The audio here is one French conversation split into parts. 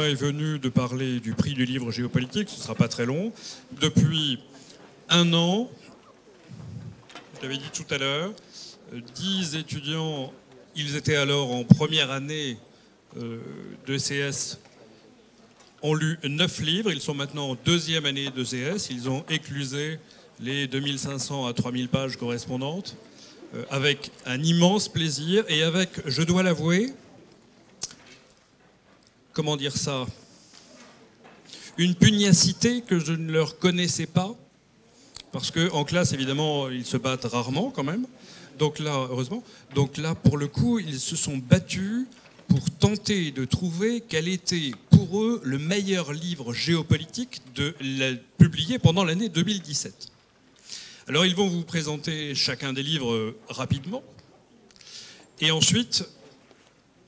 est venu de parler du prix du livre géopolitique, ce ne sera pas très long. Depuis un an, je l'avais dit tout à l'heure, 10 étudiants, ils étaient alors en première année d'ECS, ont lu 9 livres. Ils sont maintenant en deuxième année d'ECS. Ils ont éclusé les 2500 à 3000 pages correspondantes avec un immense plaisir et avec, je dois l'avouer, comment dire ça, une pugnacité que je ne leur connaissais pas, parce qu'en classe, évidemment, ils se battent rarement quand même. Donc là, heureusement, donc là, pour le coup, ils se sont battus pour tenter de trouver quel était pour eux le meilleur livre géopolitique publié pendant l'année 2017. Alors ils vont vous présenter chacun des livres rapidement, et ensuite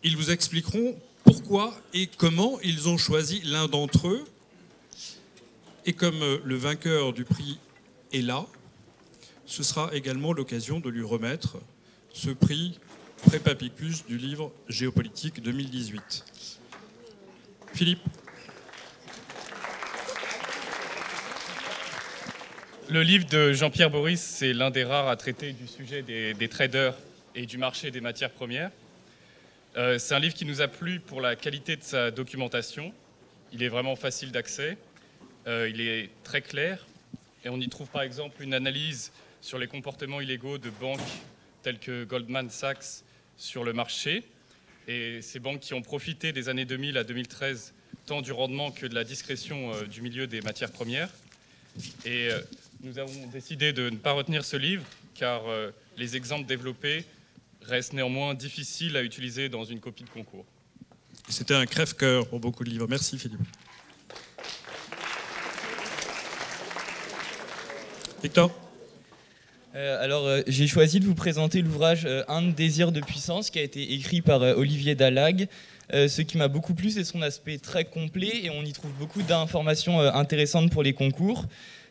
ils vous expliqueront pourquoi et comment ils ont choisi l'un d'entre eux. Et comme le vainqueur du prix est là, ce sera également l'occasion de lui remettre ce prix Prépapicus du livre Géopolitique 2018. Philippe. Le livre de Jean-Pierre Boris, c'est l'un des rares à traiter du sujet des traders et du marché des matières premières. C'est un livre qui nous a plu pour la qualité de sa documentation. Il est vraiment facile d'accès, il est très clair, et on y trouve par exemple une analyse sur les comportements illégaux de banques telles que Goldman Sachs sur le marché, et ces banques qui ont profité des années 2000 à 2013 tant du rendement que de la discrétion du milieu des matières premières. Et nous avons décidé de ne pas retenir ce livre car les exemples développés restent néanmoins difficiles à utiliser dans une copie de concours. C'était un crève-cœur pour beaucoup de livres. Merci Philippe. Victor. J'ai choisi de vous présenter l'ouvrage Un désir de puissance qui a été écrit par Olivier Dalag. Ce qui m'a beaucoup plu, c'est son aspect très complet et on y trouve beaucoup d'informations intéressantes pour les concours,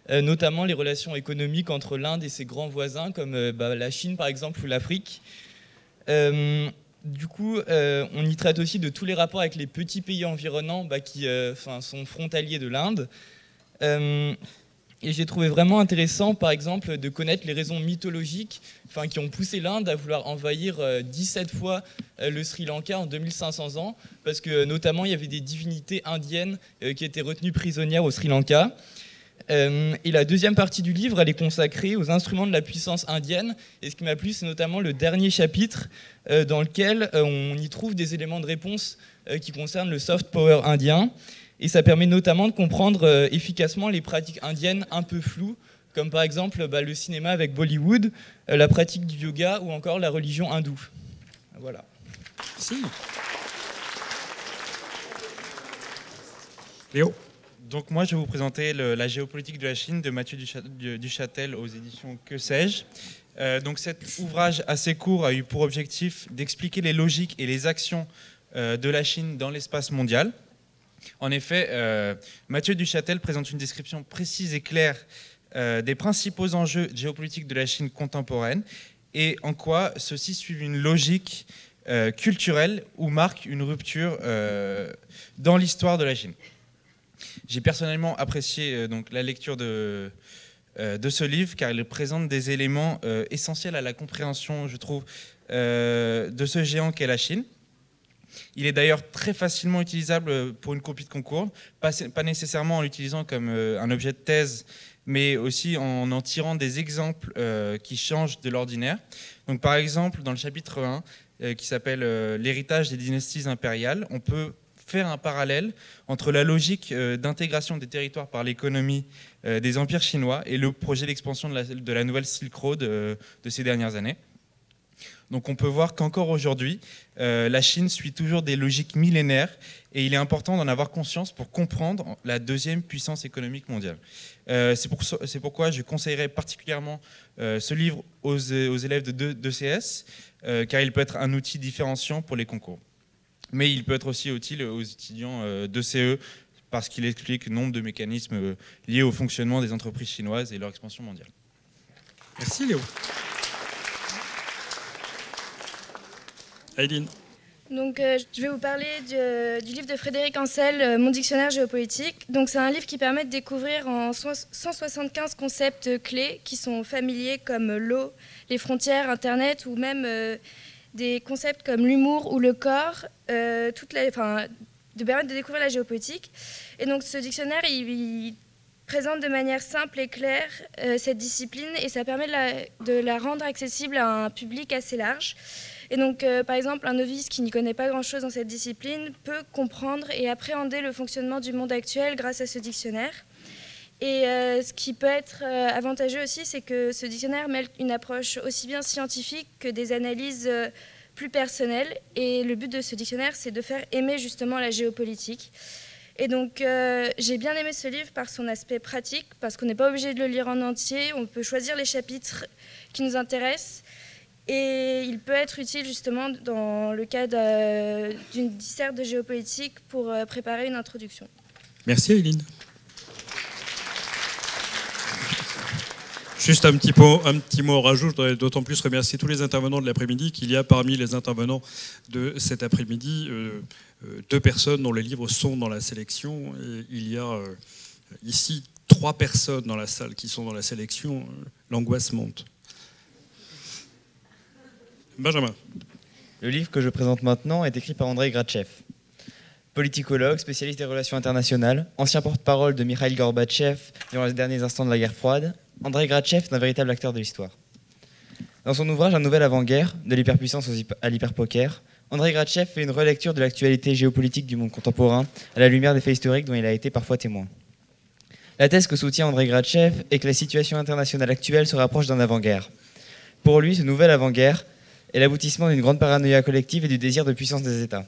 notamment les relations économiques entre l'Inde et ses grands voisins comme la Chine par exemple ou l'Afrique. Du coup, on y traite aussi de tous les rapports avec les petits pays environnants qui sont frontaliers de l'Inde. Et j'ai trouvé vraiment intéressant, par exemple, de connaître les raisons mythologiques qui ont poussé l'Inde à vouloir envahir 17 fois le Sri Lanka en 2500 ans, parce que notamment il y avait des divinités indiennes qui étaient retenues prisonnières au Sri Lanka. Et la deuxième partie du livre, elle est consacrée aux instruments de la puissance indienne. Et ce qui m'a plu, c'est notamment le dernier chapitre dans lequel on y trouve des éléments de réponse qui concernent le soft power indien. Et ça permet notamment de comprendre efficacement les pratiques indiennes un peu floues, comme par exemple le cinéma avec Bollywood, la pratique du yoga ou encore la religion hindoue. Voilà. Si. Léo. Donc moi, je vais vous présenter la géopolitique de la Chine de Mathieu Duchâtel aux éditions Que sais-je. Donc cet ouvrage assez court a eu pour objectif d'expliquer les logiques et les actions de la Chine dans l'espace mondial. En effet, Mathieu Duchâtel présente une description précise et claire des principaux enjeux géopolitiques de la Chine contemporaine et en quoi ceux-ci suivent une logique culturelle ou marquent une rupture dans l'histoire de la Chine. J'ai personnellement apprécié la lecture de ce livre car il présente des éléments essentiels à la compréhension, je trouve, de ce géant qu'est la Chine. Il est d'ailleurs très facilement utilisable pour une copie de concours, pas nécessairement en l'utilisant comme un objet de thèse, mais aussi en tirant des exemples qui changent de l'ordinaire. Donc, par exemple, dans le chapitre 1, qui s'appelle « L'héritage des dynasties impériales », on peut faire un parallèle entre la logique d'intégration des territoires par l'économie des empires chinois et le projet d'expansion de la nouvelle Silk Road de ces dernières années. Donc on peut voir qu'encore aujourd'hui, la Chine suit toujours des logiques millénaires et il est important d'en avoir conscience pour comprendre la deuxième puissance économique mondiale. C'est pourquoi je conseillerais particulièrement ce livre aux élèves de CS, car il peut être un outil différenciant pour les concours. Mais il peut être aussi utile aux étudiants de CE parce qu'il explique nombre de mécanismes liés au fonctionnement des entreprises chinoises et leur expansion mondiale. Merci Léo. Aileen. Donc, je vais vous parler du livre de Frédéric Ancel, Mon dictionnaire géopolitique. Donc, c'est un livre qui permet de découvrir en 175 concepts clés qui sont familiers comme l'eau, les frontières, Internet ou même des concepts comme l'humour ou le corps, de permettre de découvrir la géopolitique. Et donc, ce dictionnaire, il présente de manière simple et claire cette discipline et ça permet de la rendre accessible à un public assez large. Et donc, par exemple, un novice qui n'y connaît pas grand-chose dans cette discipline peut comprendre et appréhender le fonctionnement du monde actuel grâce à ce dictionnaire. Et ce qui peut être avantageux aussi, c'est que ce dictionnaire mêle une approche aussi bien scientifique que des analyses plus personnelles. Et le but de ce dictionnaire, c'est de faire aimer justement la géopolitique. Et donc, j'ai bien aimé ce livre par son aspect pratique, parce qu'on n'est pas obligé de le lire en entier, on peut choisir les chapitres qui nous intéressent. Et il peut être utile justement dans le cas d'une disserte de géopolitique pour préparer une introduction. Merci Aileen. Juste un petit mot en rajout, je voudrais d'autant plus remercier tous les intervenants de l'après-midi qu'il y a parmi les intervenants de cet après-midi 2 personnes dont les livres sont dans la sélection. Et il y a ici 3 personnes dans la salle qui sont dans la sélection. L'angoisse monte. Benjamin. Le livre que je présente maintenant est écrit par Andrei Gratchev. Politicologue, spécialiste des relations internationales, ancien porte-parole de Mikhaïl Gorbatchev durant les derniers instants de la guerre froide, Andrei Gratchev est un véritable acteur de l'histoire. Dans son ouvrage Un nouvel avant-guerre, de l'hyperpuissance à l'hyperpoker, Andrei Gratchev fait une relecture de l'actualité géopolitique du monde contemporain à la lumière des faits historiques dont il a été parfois témoin. La thèse que soutient Andrei Gratchev est que la situation internationale actuelle se rapproche d'un avant-guerre. Pour lui, ce nouvel avant-guerre est l'aboutissement d'une grande paranoïa collective et du désir de puissance des États.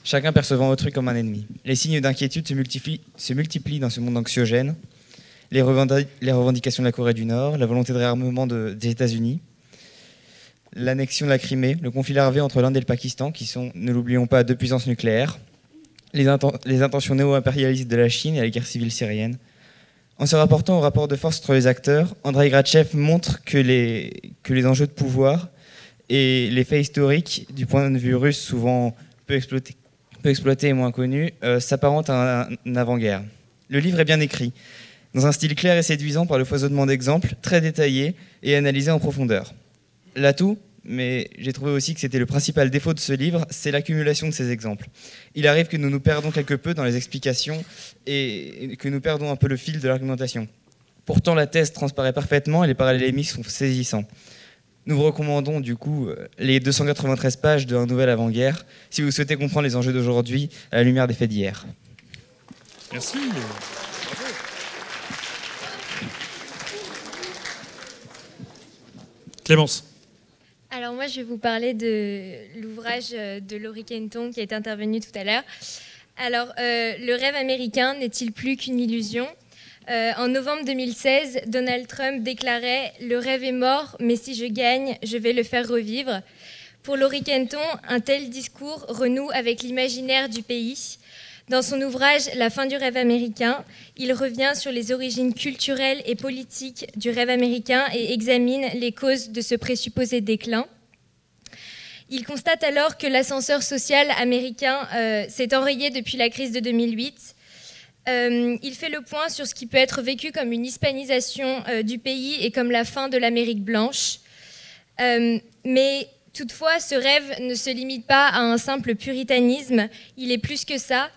Chacun percevant autrui comme un ennemi. Les signes d'inquiétude se multiplient dans ce monde anxiogène. Les revendications de la Corée du Nord, la volonté de réarmement des États-Unis, l'annexion de la Crimée, le conflit larvé entre l'Inde et le Pakistan, qui sont, ne l'oublions pas, 2 puissances nucléaires, les intentions néo-impérialistes de la Chine et la guerre civile syrienne. En se rapportant au rapport de force entre les acteurs, Andrei Gratchev montre que les enjeux de pouvoir et les faits historiques, du point de vue russe souvent peu exploité et moins connu, s'apparentent à un avant-guerre. Le livre est bien écrit, dans un style clair et séduisant par le foisonnement d'exemples, très détaillé et analysé en profondeur. L'atout, mais j'ai trouvé aussi que c'était le principal défaut de ce livre, c'est l'accumulation de ces exemples. Il arrive que nous nous perdons quelque peu dans les explications et que nous perdons un peu le fil de l'argumentation. Pourtant, la thèse transparaît parfaitement et les parallélismes sont saisissants. Nous vous recommandons du coup les 293 pages de Un nouvel avant-guerre si vous souhaitez comprendre les enjeux d'aujourd'hui à la lumière des faits d'hier. Merci. Clémence. Alors moi, je vais vous parler de l'ouvrage de Laurie Kenton qui est intervenu tout à l'heure. Alors, le rêve américain n'est-il plus qu'une illusion ? En novembre 2016, Donald Trump déclarait « Le rêve est mort, mais si je gagne, je vais le faire revivre ». Pour Laurie Kenton, un tel discours renoue avec l'imaginaire du pays. Dans son ouvrage « La fin du rêve américain », il revient sur les origines culturelles et politiques du rêve américain et examine les causes de ce présupposé déclin. Il constate alors que l'ascenseur social américain s'est enrayé depuis la crise de 2008. Il fait le point sur ce qui peut être vécu comme une hispanisation du pays et comme la fin de l'Amérique blanche. Mais toutefois, ce rêve ne se limite pas à un simple puritanisme, il est plus que ça.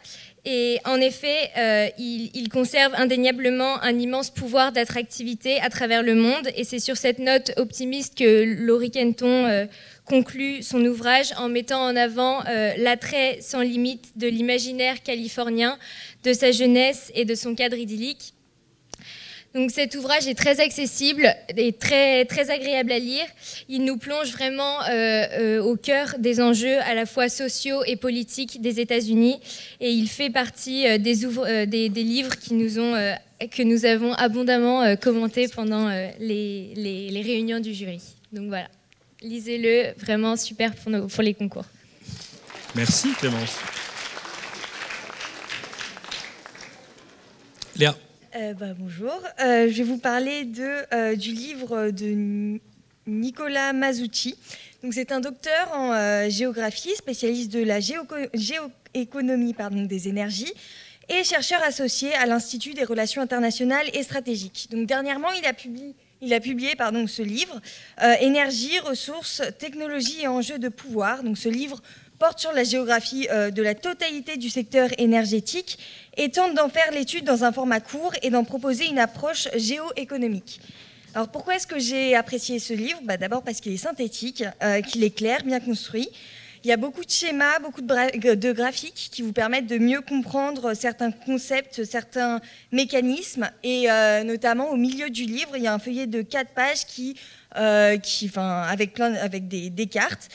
Et en effet, il conserve indéniablement un immense pouvoir d'attractivité à travers le monde. Et c'est sur cette note optimiste que Laurie Kenton conclut son ouvrage en mettant en avant l'attrait sans limite de l'imaginaire californien, de sa jeunesse et de son cadre idyllique. Donc cet ouvrage est très accessible et très, très agréable à lire. Il nous plonge vraiment au cœur des enjeux à la fois sociaux et politiques des États-Unis. Et il fait partie des livres que nous avons abondamment commentés pendant les réunions du jury. Donc voilà, lisez-le, vraiment super pour les concours. Merci Clémence. Léa. Bonjour, je vais vous parler du livre de Nicolas Mazzucchi. Donc, c'est un docteur en géographie, spécialiste de la géoéconomie des énergies et chercheur associé à l'Institut des relations internationales et stratégiques. Donc, dernièrement, il a publié ce livre, Énergie, ressources, technologie et enjeux de pouvoir. Donc, ce livre porte sur la géographie de la totalité du secteur énergétique et tente d'en faire l'étude dans un format court et d'en proposer une approche géoéconomique. Alors pourquoi est-ce que j'ai apprécié ce livre ? D'abord parce qu'il est synthétique, qu'il est clair, bien construit. Il y a beaucoup de schémas, beaucoup de graphiques qui vous permettent de mieux comprendre certains concepts, certains mécanismes. Et notamment au milieu du livre, il y a un feuillet de 4 pages avec des cartes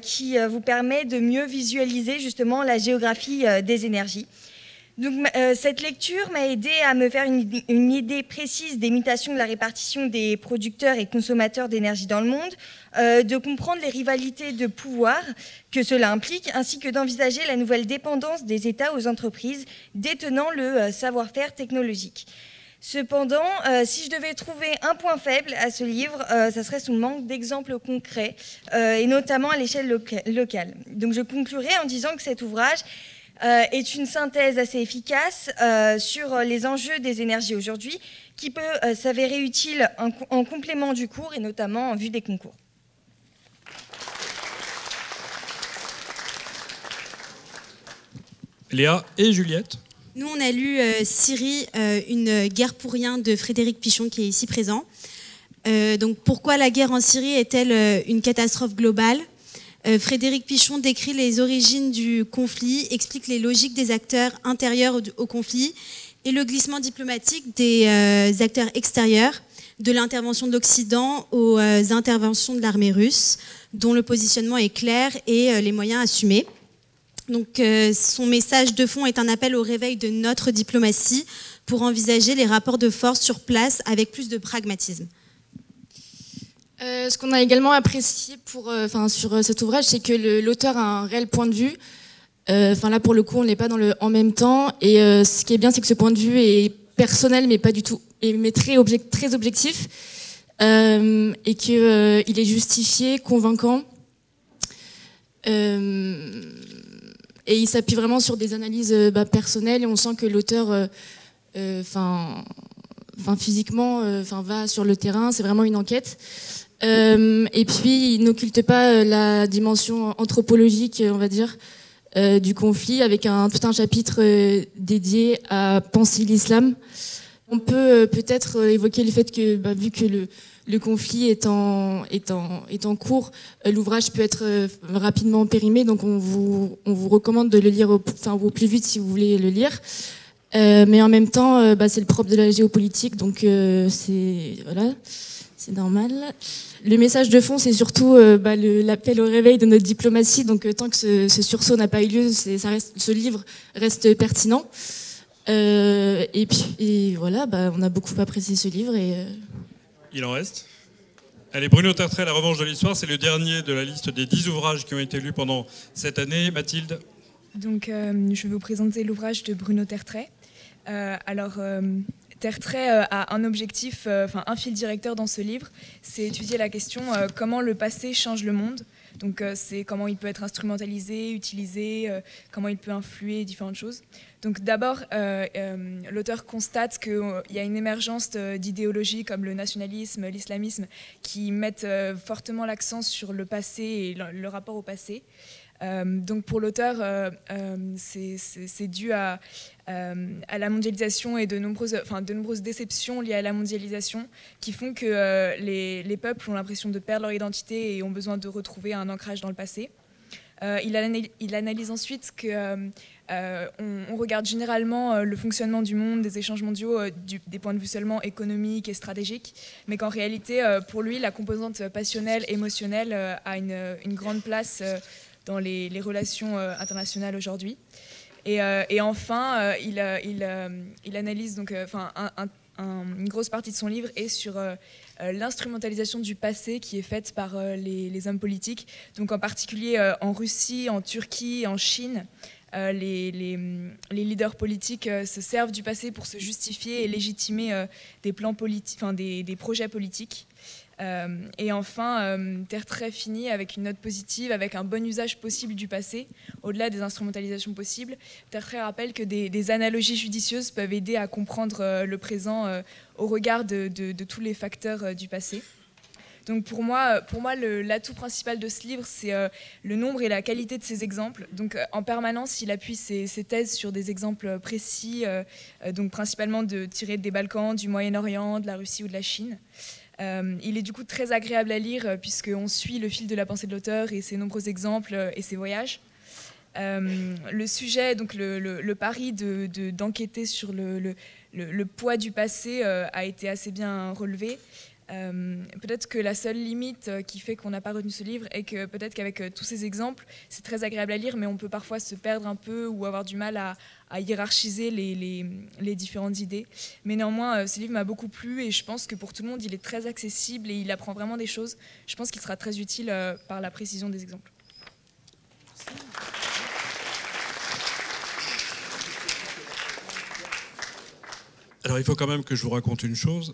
qui vous permet de mieux visualiser justement la géographie des énergies. Donc, cette lecture m'a aidé à me faire une idée précise des mutations de la répartition des producteurs et consommateurs d'énergie dans le monde, de comprendre les rivalités de pouvoir que cela implique, ainsi que d'envisager la nouvelle dépendance des États aux entreprises détenant le savoir-faire technologique. Cependant, si je devais trouver un point faible à ce livre, ça serait son manque d'exemples concrets, et notamment à l'échelle locale. Donc je conclurai en disant que cet ouvrage est une synthèse assez efficace sur les enjeux des énergies aujourd'hui, qui peut s'avérer utile en complément du cours et notamment en vue des concours. Léa et Juliette. Nous, on a lu Syrie, une guerre pour rien de Frédéric Pichon, qui est ici présent. Donc, pourquoi la guerre en Syrie est-elle une catastrophe globale ? Frédéric Pichon décrit les origines du conflit, explique les logiques des acteurs intérieurs au conflit et le glissement diplomatique des acteurs extérieurs, de l'intervention de l'Occident aux interventions de l'armée russe, dont le positionnement est clair et les moyens assumés. Donc, son message de fond est un appel au réveil de notre diplomatie pour envisager les rapports de force sur place avec plus de pragmatisme. Ce qu'on a également apprécié sur cet ouvrage, c'est que l'auteur a un réel point de vue. Là, pour le coup, on n'est pas dans le en même temps. Et ce qui est bien, c'est que ce point de vue est personnel, mais pas du tout, mais très objectif, et qu'il est justifié, convaincant. Et il s'appuie vraiment sur des analyses personnelles. Et on sent que l'auteur, physiquement, va sur le terrain. C'est vraiment une enquête. Et puis, il n'occulte pas la dimension anthropologique, on va dire, du conflit, avec tout un chapitre dédié à penser l'islam. On peut peut-être évoquer le fait que, vu que le conflit est en cours, l'ouvrage peut être rapidement périmé, donc on vous recommande de le lire au plus vite si vous voulez le lire. Mais en même temps, c'est le propre de la géopolitique, donc c'est normal. Le message de fond, c'est surtout l'appel au réveil de notre diplomatie. Donc, tant que ce sursaut n'a pas eu lieu, ce livre reste pertinent. Et puis, voilà, on a beaucoup apprécié ce livre. Il en reste. Allez, Bruno Tertrais, La revanche de l'histoire, c'est le dernier de la liste des 10 ouvrages qui ont été lus pendant cette année. Mathilde. Donc, je vais vous présenter l'ouvrage de Bruno Tertrais. Tertrais a un objectif, un fil directeur dans ce livre, c'est étudier la question comment le passé change le monde. Donc c'est comment il peut être instrumentalisé, utilisé, comment il peut influer différentes choses. Donc d'abord, l'auteur constate qu'il y a une émergence d'idéologies comme le nationalisme, l'islamisme, qui mettent fortement l'accent sur le passé et le rapport au passé. Donc pour l'auteur, c'est dû à la mondialisation et de nombreuses déceptions liées à la mondialisation qui font que les peuples ont l'impression de perdre leur identité et ont besoin de retrouver un ancrage dans le passé. Il analyse ensuite qu'on regarde généralement le fonctionnement du monde, des échanges mondiaux, des points de vue seulement économiques et stratégiques, mais qu'en réalité, pour lui, la composante passionnelle, émotionnelle a une grande place dans les relations internationales aujourd'hui. Et enfin, il analyse donc, une grosse partie de son livre est sur l'instrumentalisation du passé qui est faite par les hommes politiques. Donc en particulier en Russie, en Turquie, en Chine, les leaders politiques se servent du passé pour se justifier et légitimer des plans politiques, des projets politiques. Et enfin, Terre très finie avec une note positive, avec un bon usage possible du passé, au-delà des instrumentalisations possibles. Terre très rappelle que des analogies judicieuses peuvent aider à comprendre le présent au regard de tous les facteurs du passé. Donc pour moi l'atout principal de ce livre, c'est le nombre et la qualité de ses exemples. Donc en permanence, il appuie ses thèses sur des exemples précis, donc principalement tirés des Balkans, du Moyen-Orient, de la Russie ou de la Chine. Il est du coup très agréable à lire puisqu'on suit le fil de la pensée de l'auteur et ses nombreux exemples et ses voyages. Le sujet, donc le pari d'enquêter sur le poids du passé a été assez bien relevé. Peut-être que la seule limite qui fait qu'on n'a pas retenu ce livre est que peut-être qu'avec tous ces exemples, c'est très agréable à lire, mais on peut parfois se perdre un peu ou avoir du mal à hiérarchiser les différentes idées. Mais néanmoins, ce livre m'a beaucoup plu et je pense que pour tout le monde, il est très accessible et il apprend vraiment des choses. Je pense qu'il sera très utile par la précision des exemples. Alors il faut quand même que je vous raconte une chose,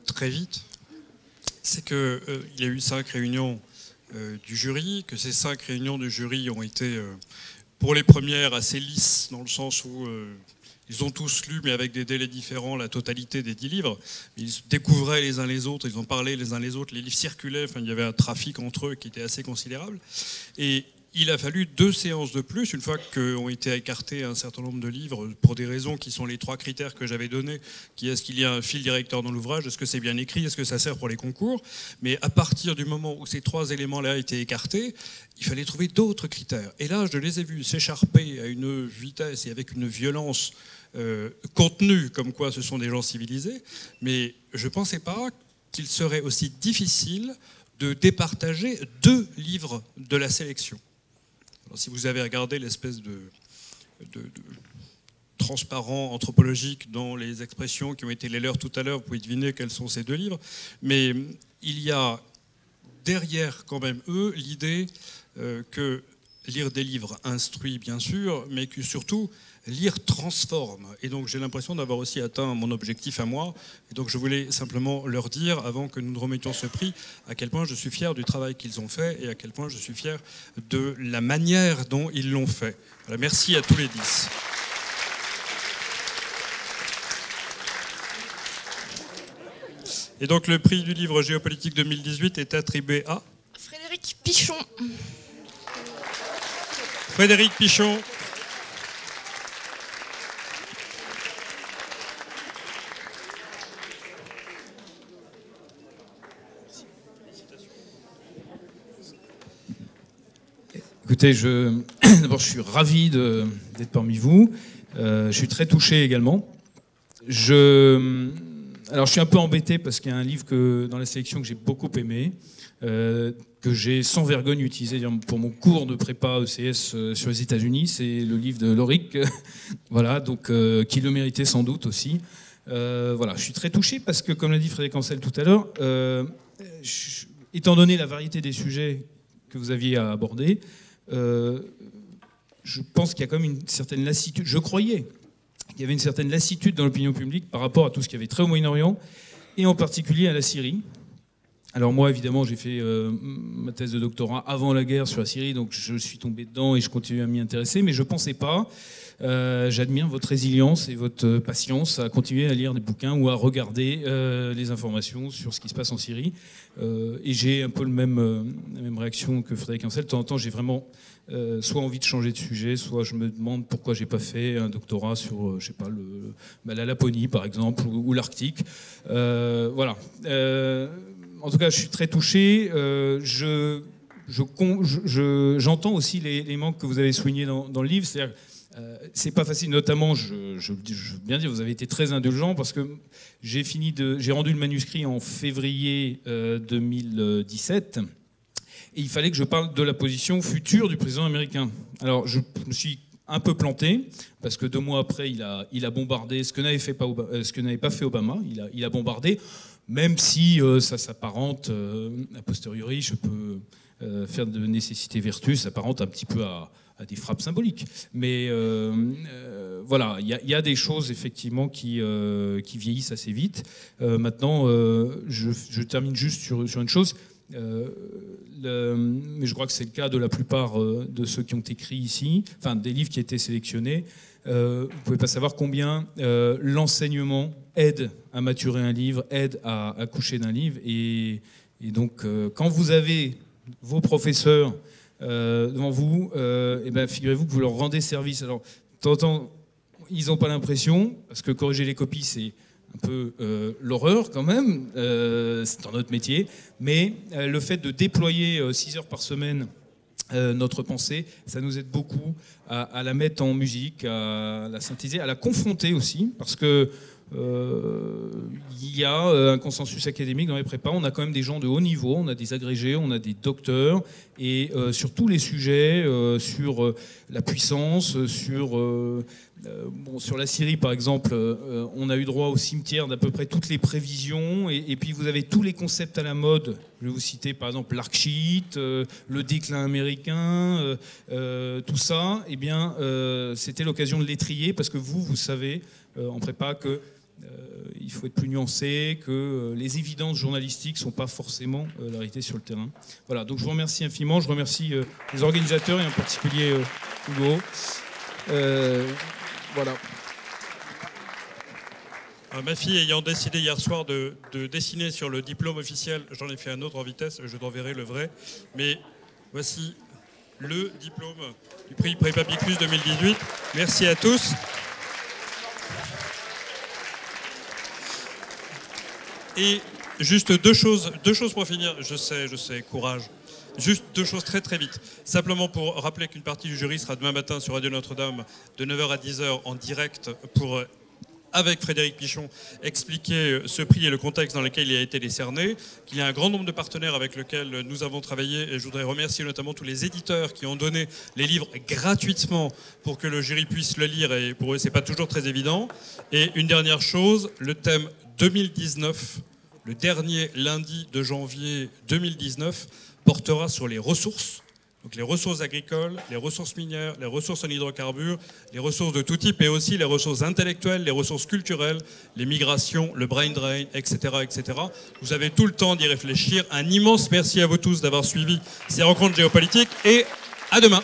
très vite. C'est qu'il y a eu 5 réunions du jury, que ces 5 réunions du jury ont été, pour les premières, assez lisses, dans le sens où ils ont tous lu, mais avec des délais différents, la totalité des 10 livres. Ils se découvraient les uns les autres, ils en parlaient les uns les autres, les livres circulaient, enfin, il y avait un trafic entre eux qui était assez considérable. Et il a fallu 2 séances de plus, une fois qu'ont été écartés un certain nombre de livres, pour des raisons qui sont les 3 critères que j'avais donnés, qui est-ce qu'il y a un fil directeur dans l'ouvrage, est-ce que c'est bien écrit, est-ce que ça sert pour les concours. Mais à partir du moment où ces 3 éléments-là étaient écartés, il fallait trouver d'autres critères. Et là, je les ai vus s'écharper à une vitesse et avec une violence contenue, comme quoi ce sont des gens civilisés, mais je ne pensais pas qu'il serait aussi difficile de départager 2 livres de la sélection. Alors, si vous avez regardé l'espèce de transparent anthropologique dans les expressions qui ont été les leurs tout à l'heure, vous pouvez deviner quels sont ces 2 livres. Mais il y a derrière quand même eux l'idée que lire des livres instruit bien sûr, mais que surtout lire transforme. Et donc j'ai l'impression d'avoir aussi atteint mon objectif à moi. Et donc je voulais simplement leur dire, avant que nous ne remettions ce prix, à quel point je suis fier du travail qu'ils ont fait et à quel point je suis fier de la manière dont ils l'ont fait. Voilà, merci à tous les 10. Et donc le prix du livre Géopolitique 2018 est attribué à Frédéric Pichon. Frédéric Pichon. Écoutez, d'abord, je suis ravi d'être parmi vous. Je suis très touché également. Alors, je suis un peu embêté parce qu'il y a un livre dans la sélection que j'ai beaucoup aimé, que j'ai sans vergogne utilisé pour mon cours de prépa ECS sur les États-Unis. C'est le livre de Lorick, voilà, donc qui le méritait sans doute aussi. Voilà, je suis très touché parce que, comme l'a dit Frédéric Ancel tout à l'heure, étant donné la variété des sujets que vous aviez à aborder, je pense qu'il y a quand même une certaine lassitude. Je croyais qu'il y avait une certaine lassitude dans l'opinion publique par rapport à tout ce qui avait trait au Moyen-Orient, et en particulier à la Syrie. Alors moi, évidemment, j'ai fait ma thèse de doctorat avant la guerre sur la Syrie, donc je suis tombé dedans et je continue à m'y intéresser, mais je ne pensais pas. J'admire votre résilience et votre patience à continuer à lire des bouquins ou à regarder les informations sur ce qui se passe en Syrie. Et j'ai un peu la même réaction que Frédéric Ancel. De temps en temps, j'ai vraiment soit envie de changer de sujet, soit je me demande pourquoi j'ai pas fait un doctorat sur, je sais pas, la Laponie par exemple, ou l'Arctique. Voilà. En tout cas, je suis très touché. J'entends aussi les manques que vous avez soulignés dans le livre. C'est-à-dire, c'est pas facile, notamment, je veux bien dire, vous avez été très indulgent parce que j'ai rendu le manuscrit en février 2017 et il fallait que je parle de la position future du président américain. Alors, je me suis un peu planté parce que 2 mois après, il a bombardé ce que n'avait pas fait Obama. Il a bombardé, même si ça s'apparente a posteriori, je peux faire de nécessité vertu s'apparente un petit peu à des frappes symboliques. Mais voilà, il y a des choses effectivement qui vieillissent assez vite. Maintenant, je termine juste sur une chose. Mais je crois que c'est le cas de la plupart de ceux qui ont écrit ici, enfin des livres qui étaient sélectionnés. Vous ne pouvez pas savoir combien l'enseignement aide à maturer un livre, aide à accoucher d'un livre. Et donc, quand vous avez vos professeurs devant vous, et ben, figurez-vous que vous leur rendez service. Alors, de temps en temps, ils n'ont pas l'impression, parce que corriger les copies, c'est un peu l'horreur quand même, c'est dans notre métier, mais le fait de déployer 6 heures par semaine notre pensée, ça nous aide beaucoup à la mettre en musique, à la synthétiser, à la confronter aussi, parce que il y a un consensus académique dans les prépas, on a quand même des gens de haut niveau, on a des agrégés, on a des docteurs, et sur tous les sujets, sur la puissance, sur la Syrie par exemple, on a eu droit au cimetière d'à peu près toutes les prévisions, et puis vous avez tous les concepts à la mode. Je vais vous citer par exemple l'arc chiite, le déclin américain, tout ça. Eh bien, c'était l'occasion de l'étrier, parce que vous savez en prépa que il faut être plus nuancé, que les évidences journalistiques ne sont pas forcément la réalité sur le terrain. Voilà, donc je vous remercie infiniment, je remercie les organisateurs et en particulier Hugo. Voilà. Ma fille ayant décidé hier soir de dessiner sur le diplôme officiel, j'en ai fait un autre en vitesse, je t'enverrai le vrai, mais voici le diplôme du prix Prépapicus 2018. Merci à tous. Et juste deux choses pour finir. Je sais, courage. Juste 2 choses très très vite. Simplement pour rappeler qu'une partie du jury sera demain matin sur Radio Notre-Dame de 9h à 10h en direct pour, avec Frédéric Pichon, expliquer ce prix et le contexte dans lequel il a été décerné, qu'il y a un grand nombre de partenaires avec lesquels nous avons travaillé, et je voudrais remercier notamment tous les éditeurs qui ont donné les livres gratuitement pour que le jury puisse le lire, et pour eux c'est pas toujours très évident. Et une dernière chose, le thème 2019, le dernier lundi de janvier 2019, portera sur les ressources. Donc les ressources agricoles, les ressources minières, les ressources en hydrocarbures, les ressources de tout type, et aussi les ressources intellectuelles, les ressources culturelles, les migrations, le brain drain, etc., etc. Vous avez tout le temps d'y réfléchir. Un immense merci à vous tous d'avoir suivi ces rencontres géopolitiques, et à demain.